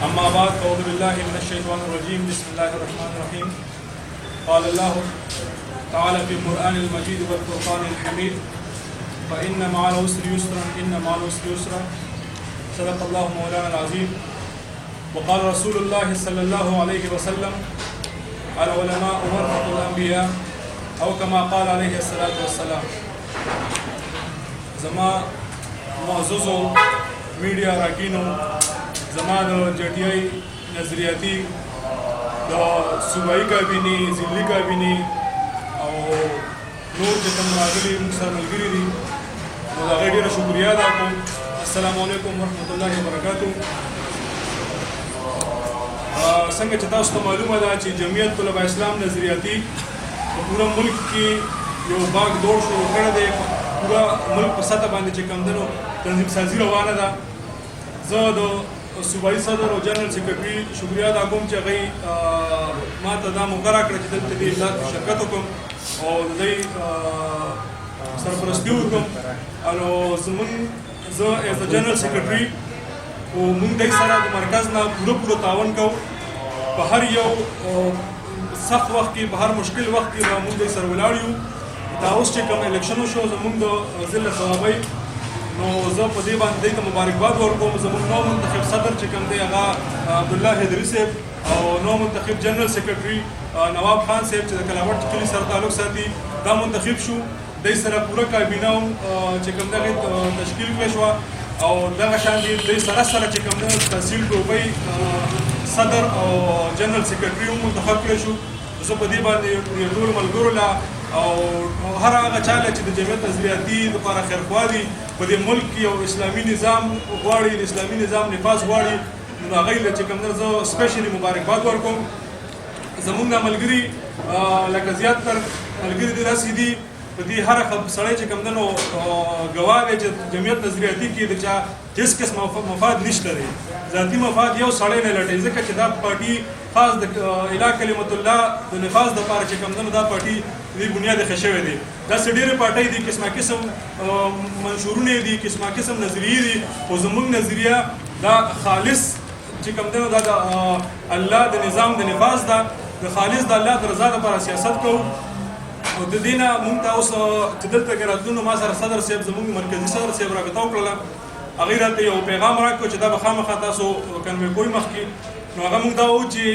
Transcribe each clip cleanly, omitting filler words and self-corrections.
أما بعد أعوذ بالله من الشيطان الرجيم بسم الله الرحمن الرحيم قال الله تعالى في القرآن المجيد والفرقان الحميد فإن مع العسر يسرا إن مع العسر يسرا صدق الله مولانا العظيم وقال رسول الله صلى الله عليه وسلم العلماء ورثة الأنبياء أو كما قال عليه الصلاة والسلام. زما معززو میډیا راکینو زما د جټیای نظریاتي د صوبایي کابینې ضلعي کابینې او نور چې کوم راغلي موږ سره ملګري دي نو د هغې ډېره شکریا ادا کوم. السلام علیکم ورحمت الله وبرکاتو. څنګه چې تاسو ته معلومه ده چې جمعیت طلبه اسلام نظریاتي په پوره ملک کې یو باغ دوړ شروع کړی دی. پوره ملک په سطح باندې چې کوم دی نو تنظیم سازي روانه ده. زه د صوبایي صدر او جنرال سیکرټري شکریا ادا کوم چې هغوی ما ته دا مقرره کړه چې دلته دې شرکت وکړم او د دوی سرپرستي وکړم. نو زه ایز د جنرال سیکرټري او موږ دوی سره د مرکز نه پوره تعاون کوو. په هر یو سخت وخت کې په هر مشکل وخت کې به موږ دوی سره ولاړ یو. دا اوس چې کوم الیکشن وشو زموږ د ضلع ثوابۍ نو زه په دې باندې دوی ته مبارکباد ورکوم. زموږ نو منتخب صدر چې کوم دی هغه عبدالله حیدري صاحب او نو منتخب جنرال سیکرټري نواب خان صاحب چې د کلاوټ کلي سره تعلق ساتي دا منتخب شو. دوی سره پوره کابینه چې کوم دی هغې تشکیل کړې شوه او دغه شان دي دوی سره چې کوم دی تحصیل ټوبۍ صدر او جنرال سیکرټري هم منتخب کړی شو. زه په دې باندې ټولو ملګرو له او هر هغه چاله چې د جمعیت نظریاتي لپاره خیرخوا دي په دې ملک کې یو اسلامي نظام غواړي د اسلامي نظام نفاذ غواړي نو هغوی له چې کوم دی زه سپیشلي مبارکباد ورکوم. زموږ دا ملګري لکه زیاتتر ملګري دې داسې دي په دې هر سړی چې کوم دی نو ګواه دی چې جمعیت نظریاتي کې د چا هېڅ قسم مفاد نشته دی. ذاتي مفاد یو سړی نه لټوي ځکه چې دا پارټي خاص د اله کلمت الله د نفاذ دپاره چې کوم دی نو دا پارټي دې بنیاد ایښی شوی دی. داسې ډېرې پارټۍ دي قسمه قسم منشورونه دي قسمه قسم نظریې دي خو زموږ نظریه دا خالص چې کوم دی نو دا د الله د نظام د نفاذ ده. د خالص د الله د رضا دپاره سیاست کوو او د دې نه مونږ ته اوس چې دلته کې راتلو نو ما سره صدر صاحب زموږ مرکزي صدر صاحب رابطه وکړله. هغوی راته یو پیغام راکړو چې دا به خامخا تاسو کنوې کوئ مخکې نو هغه مونږ دا وو چې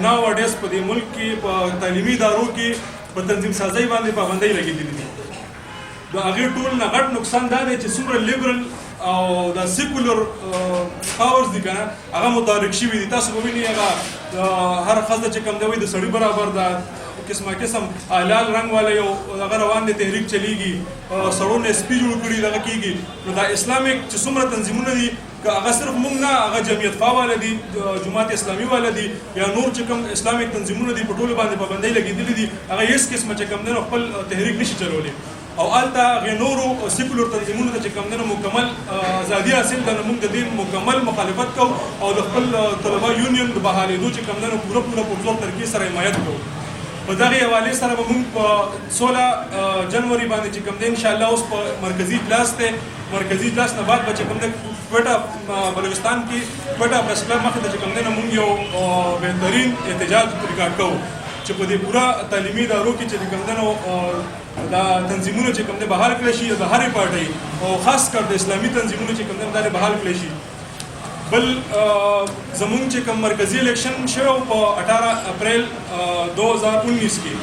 ناوډیس په دې ملک کې په تعلیمي ادارو کې په تنظیم سازۍ باندې پابندۍ لګېدلې دي. د هغې ټول نه غټ نقصان دا دی چې څومره لیبرل او د سیکولر پاورز دي که نه هغه متحرک شوي دي. تاسو به وینئ هغه هر ښځه چې کوم دی وایي د سړي برابر ده قسمه قسم لال رنګ والا یو هغه روان دی تحریک چلیږي سړو نه سپي جوړ کړي دغه کېږي. نو دا اسلامیک چې څومره تنظیمونه دي که هغه صرف موږ نه هغه جمعیت خوا والا دي جماعت اسلامي والا دي یا نور چې کوم اسلامیک تنظیمونه دي په ټولو باندې پابندۍ لګېدلي دي هغه هېڅ قسمه چې کوم دی نو خپل تحریک نشي چلولی او هلته هغې نورو سیکولر تنظیمونو ته چې کوم دی نو مکمل ازادي حاصل ده. نو موږ د دې مکمل مخالفت کوو او د خپل طلبه یونین د بحالېدو چې کوم دی نو پوره پرزور طریقې سره حمایت کوو. په دغې حوالې سره به موږ په 16 جنوري باندې چې کوم دی انشاءالله اوس په مرکزي اجلاس دی مرکزي اجلاس نه بعد به چې کوم دی کوټه بلوچستان کې کوټه پریس کلب مخې ته چې کوم دی نو موږ یو بهترین احتجاج ریکارډ کوو چې په دې پوره تعلیمي ادارو کې چې کوم دی نو دا تنظیمونه چې کوم دی بحال کړی شي د هرې پارټۍ او خاص کر د اسلامي تنظیمونو چې کوم دی دا بحال کړی شي. بل زمونږ چې کوم مرکزي الیکشن شوی په 18 اپریل 2019 کې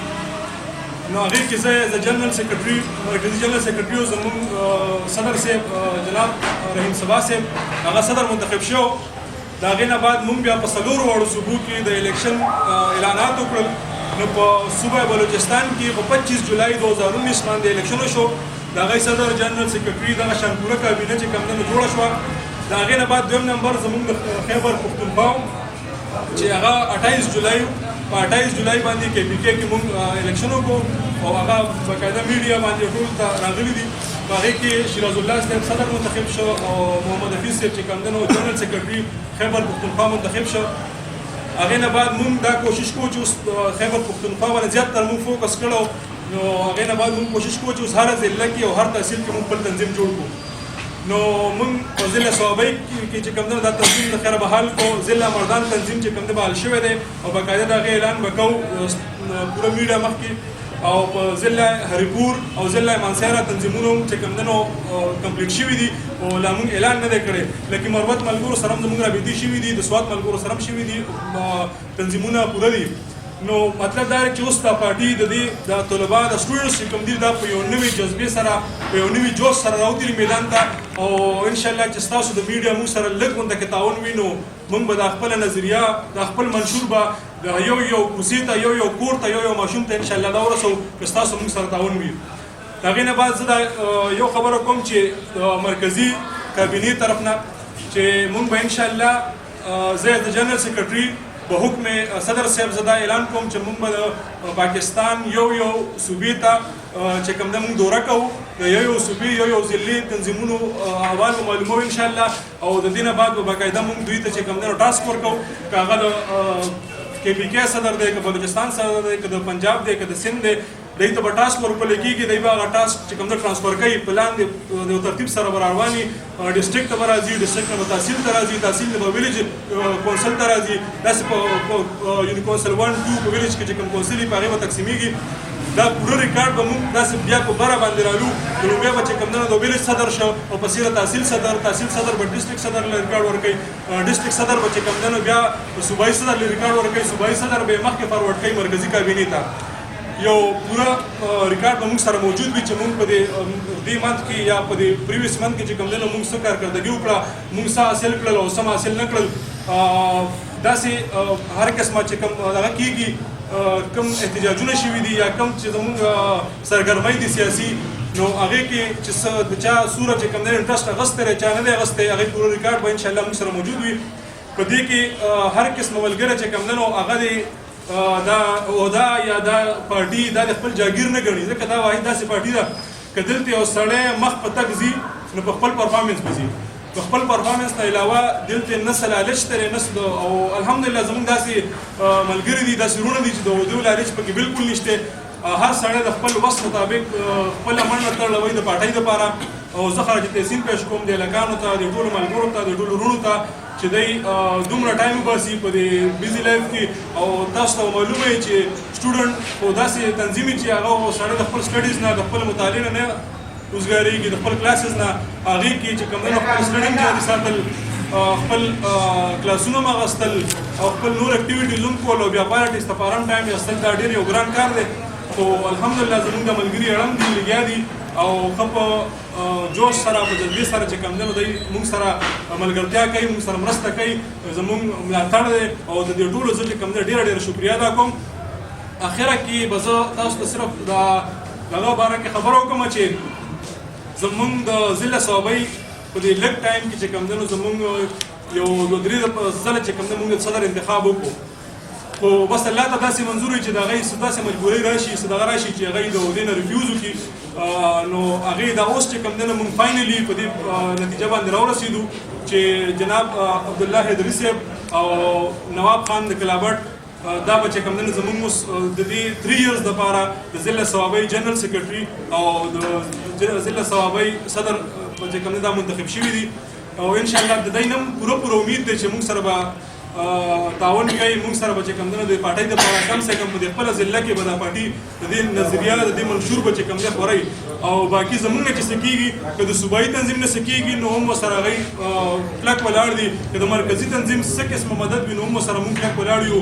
نو هغې کې زه د جنرال سیکرټري مرکزي جنرال سیکرټري او زمونږ صدر صاحب جناب رحیم صبا صاحب هغه صدر منتخب شو. د هغې نه بعد موږ بیا په 4 واړو صوبو کې د الیکشن اعلانات وکړل. نو په صوبه بلوچستان کې په 25 جولای 2019 باندې الیکشن وشو. د هغې صدر جنرال سیکرټري دغه شان پوره کابینه چې کوم دی نو جوړه شوه. د هغې نه بعد دویم نمبر زموږ د خیبر پښتونخوا چې هغه 28 جولای په 28 جولای باندې KPK کې موږ الیکشن وکړو او هغه باقاعده میډیا باندې ټول ته راغلي دي. په هغې کې شیراز الله صاحب صدر منتخب شو او محمد حفیظ صاحب چې کوم دی نو جنرال سیکرټري خیبر پښتونخوا منتخب شو. هغې نه بعد موږ دا کوشش کوو چې اوس خیبر پښتونخوا باندې زیاتره موږ فوکس کړو. نو هغې نه بعد موږ کوشش کوو چې اوس هره ضلع کې او هر تحصیل کې موږ خپل تنظیم جوړ کړو. نو موږ په ضلع صوابۍ کې چې کوم دی دا تنظیم د خیره بحال کو ضلع مردان تنظیم چې کوم دی بحال شوی دی او باقاعده د هغې اعلان به کوو پوره میډیا مخکې او په ضلع هریپور او ضلع مانسهره تنظیمونو چې کوم دی نو کمپلیټ شوي دي او لا موږ اعلان نه دی کړی لکه مروت ملګرو سره هم زموږ رابطې شوي دي د سوات ملګرو سره هم شوي دي تنظیمونه پوره دي نو مطلب دا دی چې اوس دا پارټي د دې د طلبا د سټوډنټس چې کوم دي دا په یو نوي جذبې سره په یو نوي جوش سره راوتلي میدان ته او انشاءالله چې ستاسو د میډیا موږ سره لږ غونډه کې تعاون وي نو موږ به د خپله نظریه د خپل منشور به د یو کوڅې ته یو کور ته یو ماشوم ته انشاءالله دا ورسوو که ستاسو موږ سره تعاون وي د هغې نه بعد زه دا یو خبره کوم چې د مرکزي کابینې طرف نه چې موږ به انشاءالله زه د جنرال سیکرټري په حکم صدر صاحب زدا اعلان کوم چې موږ به د پاکستان یو صوبې ته چې کوم ده موږ دوره کوو د یو صوبې یو ضلعي تنظیمونو احوال به معلوموو انشاءالله او د دې نه بعد به باقاعده موږ دوی ته چې کوم دی ټاسک ورکوو که هغه د KPK صدر دی که بلوچستان صدر دی که د پنجاب دی که د سند دی دوی ته به ټاسک ورکول کېږي دوی به هغه ټاسک چې کوم ده ټرانسفر کوي په لاندې د یو ترتیب سره به رواني ډسټرکټ ته به راځي ډسټرکټ نه به تحصیل ته راځي تحصیل نه به ویلیج کونسل ته راځي داسې په یوني کونسل 1 2 په ویلیج کې چې کوم کونسل وي په هغې به تقسیمیږي دا پوره ریکارډ به موږ داسې بیا په بره باندې رالو لومبیا به چې کوم دی د ویلیج صدر شو او په سیره تحصیل صدر به ډسټرکټ صدر له ریکارډ ورکوي ډسټرکټ صدر به چې کوم دی نو بیا صوبایي صدر له ریکارډ ورکوي صوبایي صدر به یې مخکې فارورډ کوي مرکزي کابینې ته یو پوره ریکارډ به موږ سره موجود وي چې موږ په دې منت کې یا په دې پریویس منت کې چې کوم دی نو موږ څه کارکردګي وکړه موږ څه حاصل کړل او څه حاصل نه کړل داسې هر قسمه چې کوم دغه کېږي کم احتجاجونه شوي دي یا کم چې زموږ سرګرمۍ دي سیاسي نو هغې کې چې څه د چا سوره چې کوم دی انټرسټ اخیستی دی چا نه دی اخیستی هغې پوره ریکارډ به انشاءالله موږ سره موجود وي په دې کې هر قسمه ملګری چې کوم دی نو هغه دی دا عہده یا دا پارټي دا د خپل جاګیر نه ګڼي ځکه دا واحد داسې پارټي ده که دلته یو سړی مخ په تګ ځي نو په خپل پرفارمنس به ځي په خپل پرفارمنس نه علاوه دلته نه څه لالچ دی نه او الحمدلله زموږ داسې ملګري دي داسې وروڼه دي چې د عہدو لالچ پکې بالکل نشته هر سړی د خپل وس مطابق خپله منډه تړلوي د پارټۍ دپاره او زه خراج تحسین پیش کوم د هلکانو ته د ټولو ملګرو ته د ټولو وروڼو ته چې دی دومره ټایم وباسي په دې بیزي لایف کې او تاسو ته معلومه وي چې سټوډنټ خو داسې تنظیم وي چې هغه سړی د خپل سټډیز نه د خپل مطالعې نه وزګارېږي د خپل کلاسز نه هغې کې چې کوم دی نو خپل سټډینګ جاري ساتل خپل کلاسونه هم اخیستل او خپل نور اکټیویټیز هم کول او بیا پارټیز ته په ارام ټایم اخیستل دا ډېر یو ګران کار دی خو الحمدلله زموږ د ملګري اړم دي لګیا دي او ښه په جوش سره په جذبې سره چې کوم دی نو دی موږ سره ملګرتیا کوي موږ سره مرسته کوي زموږ ملاتړ دی او د دې ټولو زه چې کوم دی ډېره شکریه ادا کوم اخره کې به زه تاسو ته صرف د دغه باره کې خبره وکړم چې زموږ د ضلع صوابۍ په دې لږ ټایم کې چې کوم دی نو زموږ یو 2-3 ځله چې کوم دی موږ د صدر انتخاب وکړو خو بس الله ته داسې منظور وي چې د هغې څه داسې مجبورۍ راشي څه دغه راشي چې هغې د عہدې نه ریفیوز وکړي نو هغې دا اوس چې کوم دی نو موږ فاینلي په دې نتیجه باندې راورسېدو چې جناب عبدالله حیدري صاحب او نواب خان د کلابټ دا به چې کوم دی نو زموږ اوس د دې 3 ایئرز دپاره د ضلع صوابۍ جنرال سیکرټري او د ضلع صوابۍ صدر چې کوم دی دا منتخب شوي دي او انشاءالله د دوی نه پوره امید دی چې موږ سره به تعاون کوي موږ سره به چې کوم دی نو د پارټۍ دپاره کم سے کم په دې خپله ضلع کې به دا پارټي د دې نظریه د دې منشور به چې کوم دی خورئ او باقي زموږ نه چې څه کېږي که د صوبایي تنظیم نه څه کېږي نو هم ورسره هغوی کلک ولاړ دي که د مرکزي تنظیم څه قسمه مدد وي نو هم ورسره موږ کلک ولاړ یو